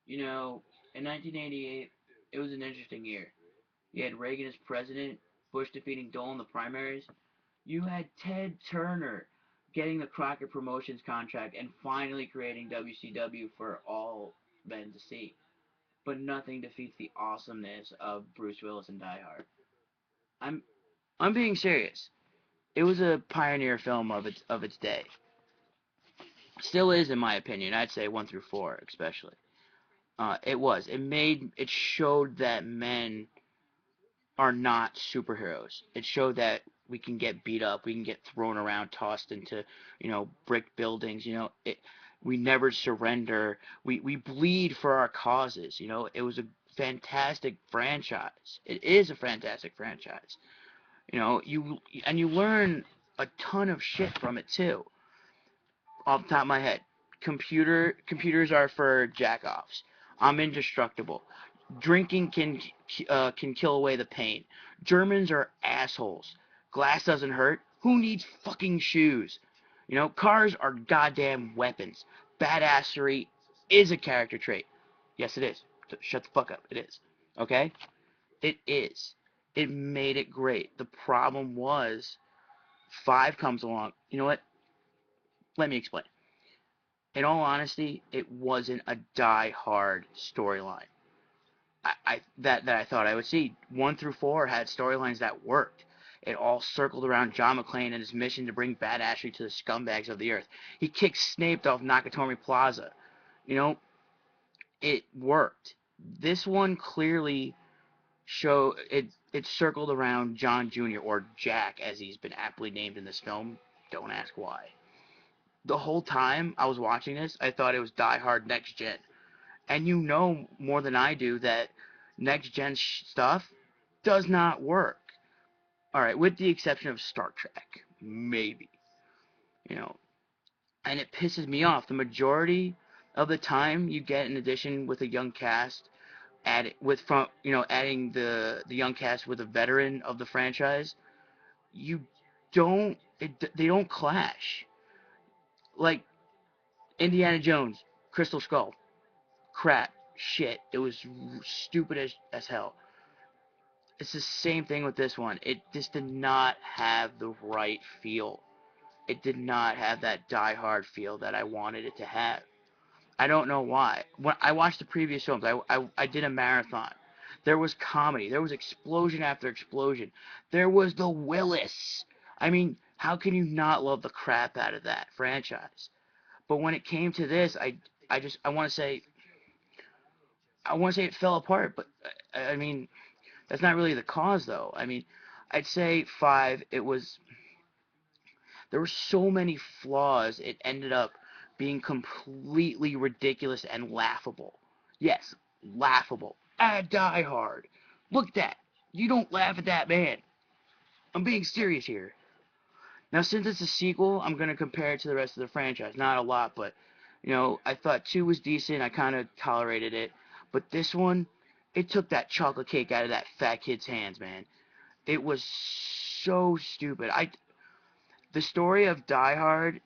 You know, in 1988, it was an interesting year. You had Reagan as president, Bush defeating Dole in the primaries. You had Ted Turner getting the Crockett Promotions contract and finally creating WCW for all men to see. But nothing defeats the awesomeness of Bruce Willis and Die Hard. I'm I'm being serious. It was a pioneer film of its day. Still is, in my opinion. I'd say 1 through 4, especially. It was. It showed that men are not superheroes. It showed that we can get beat up, we can get thrown around, tossed into, brick buildings. We never surrender. We bleed for our causes. It was a fantastic franchise. It is a fantastic franchise. You learn a ton of shit from it too. Off the top of my head, computers are for jackoffs. I'm indestructible. Drinking can kill away the pain. Germans are assholes. Glass doesn't hurt. Who needs fucking shoes? Cars are goddamn weapons. Badassery is a character trait. Yes, it is. Shut the fuck up. It is. Okay? It is. It made it great. The problem was, 5 comes along. You know what? Let me explain. In all honesty, it wasn't a die-hard storyline. That I thought I would see. 1 through 4 had storylines that worked. It all circled around John McClane and his mission to bring Bad Ashley to the scumbags of the earth. He kicked Snape off Nakatomi Plaza. You know, it worked. This one clearly it circled around John Jr. or Jack, as he's been aptly named in this film. Don't ask why. The whole time I was watching this, I thought it was Die Hard Next Gen. And you know more than I do that next gen stuff does not work. All right, with the exception of Star Trek, maybe. You know, and it pisses me off. The majority of the time you get an addition with a young cast, adding the young cast with a veteran of the franchise, you they don't clash. Like Indiana Jones, Crystal Skull, crap, shit. It was stupid as hell. It's the same thing with this one. It just did not have the right feel. It did not have that Die Hard feel that I wanted it to have. I don't know why. When I watched the previous films, I did a marathon. There was comedy. There was explosion after explosion. There was the Willis. I mean, how can you not love the crap out of that franchise? But when it came to this, I want to say it fell apart. But I mean, that's not really the cause, though. I mean, I'd say 5. There were so many flaws. It ended up being completely ridiculous and laughable. Yes, laughable. Add Die Hard. Look at that. You don't laugh at that, man. I'm being serious here. Now, since it's a sequel, I'm gonna compare it to the rest of the franchise. Not a lot, but I thought 2 was decent. I kind of tolerated it, but this one, it took that chocolate cake out of that fat kid's hands, man. It was so stupid. The story of Die Hard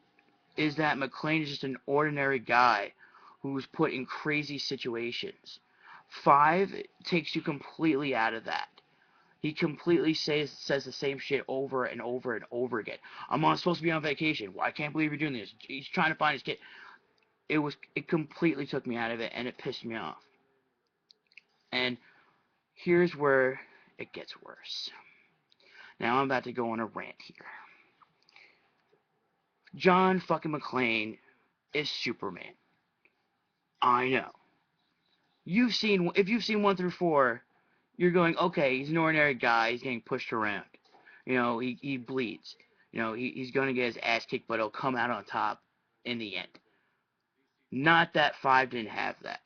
is that McClane is just an ordinary guy who was put in crazy situations. 5 takes you completely out of that. He completely says the same shit over and over and over again. I'm supposed to be on vacation. Well, I can't believe you're doing this. He's trying to find his kid. It completely took me out of it, and it pissed me off. And here's where it gets worse. Now I'm about to go on a rant here. John fucking McClane is Superman. I know. If you've seen 1 through 4, you're going, okay, he's an ordinary guy, he's getting pushed around. He bleeds. He's gonna get his ass kicked, but he'll come out on top in the end. Not that 5 didn't have that.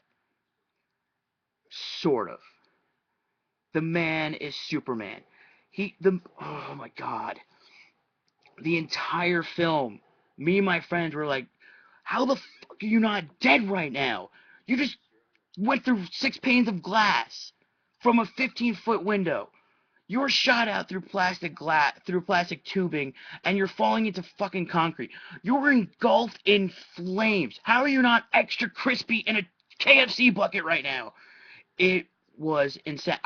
Sort of. The man is Superman. Oh my god. The entire film, me and my friends were like, how the fuck are you not dead right now? You just went through 6 panes of glass from a 15-foot window. You're shot out through plastic tubing, and you're falling into fucking concrete. You're engulfed in flames. How are you not extra crispy in a KFC bucket right now. It was insane.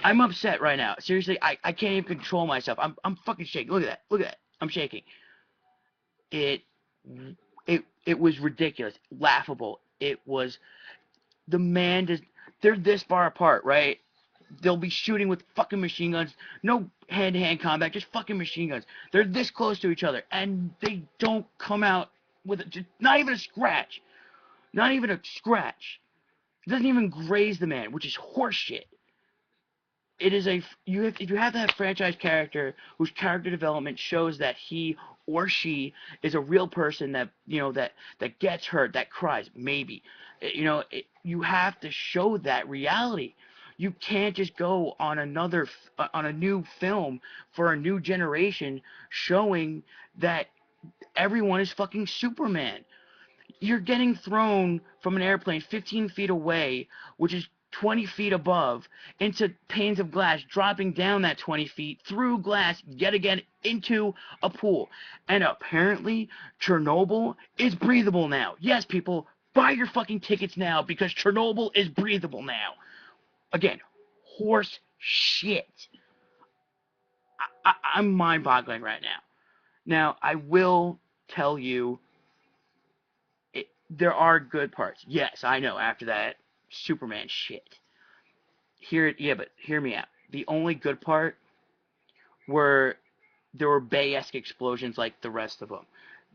I'm upset right now. Seriously, I can't even control myself. I'm fucking shaking. Look at that. Look at that. I'm shaking. It it was ridiculous, laughable. It was the man just they're this far apart, right? They'll be shooting with fucking machine guns, no hand-to-hand combat, just fucking machine guns. They're this close to each other, and they don't come out with not even a scratch. Not even a scratch. It doesn't even graze the man, which is horseshit. It is if you have that franchise character whose character development shows that he or she is a real person that that gets hurt, that cries, maybe you have to show that reality. You can't just go on on a new film for a new generation showing that everyone is fucking Superman. You're getting thrown from an airplane 15 feet away, which is 20 feet above, into panes of glass, dropping down that 20 feet through glass yet again into a pool. And apparently, Chernobyl is breathable now. Yes, people, buy your fucking tickets now because Chernobyl is breathable now. Again, horse shit. I'm mind-boggling right now. Now, I will tell you there are good parts. Yes, I know. After that Superman shit, but hear me out. The only good part were there were Bay-esque explosions like the rest of them.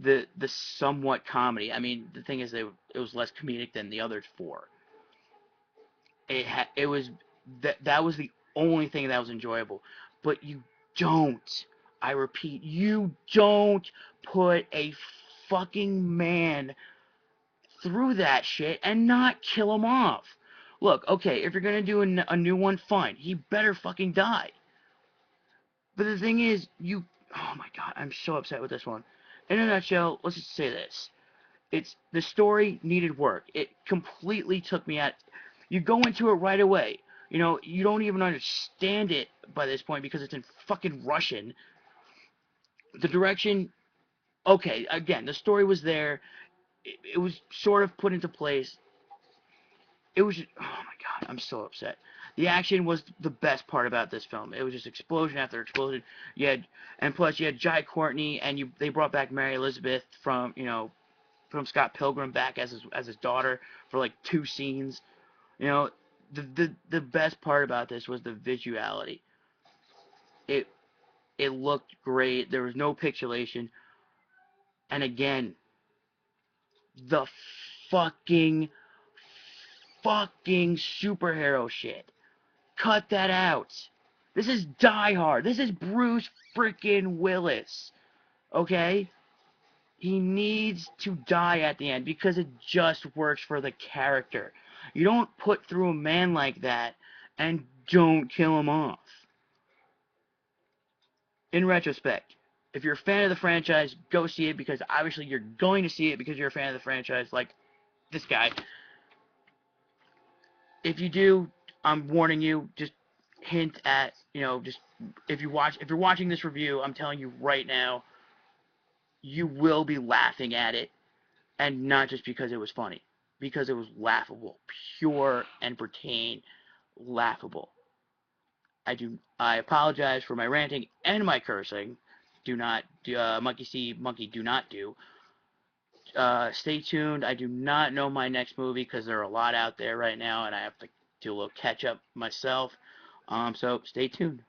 The somewhat comedy. I mean, the thing is, it was less comedic than the other four. It was that was the only thing that was enjoyable. But you don't. I repeat, you don't put a fucking man through that shit and not kill him off. Look, okay, if you're gonna do a new one, fine. He better fucking die. But the thing is, oh my god, I'm so upset with this one. In a nutshell, let's just say this. The story needed work. It completely took me out. You go into it right away. You don't even understand it by this point because it's in fucking Russian. The direction, okay, again, the story was there. It was sort of put into place. It was just, oh my god, I'm so upset. The action was the best part about this film. It was just explosion after explosion. And plus you had Jai Courtney, and they brought back Mary Elizabeth from Scott Pilgrim back as his daughter for like 2 scenes. The best part about this was the visuality. It it looked great. There was no pixelation, and again, the fucking superhero shit. Cut that out. This is Die Hard. This is Bruce freaking Willis. Okay? He needs to die at the end because it just works for the character. You don't put through a man like that and don't kill him off. In retrospect, if you're a fan of the franchise, go see it because obviously you're going to see it because you're a fan of the franchise like this guy. If you do, I'm warning you, just hint at, just if you're watching this review, I'm telling you right now, you will be laughing at it, and not just because it was funny, because it was laughable, pure entertain, laughable. I apologize for my ranting and my cursing. Do not, monkey see, monkey do not do. Stay tuned. I do not know my next movie because there are a lot out there right now, and I have to do a little catch up myself. So stay tuned.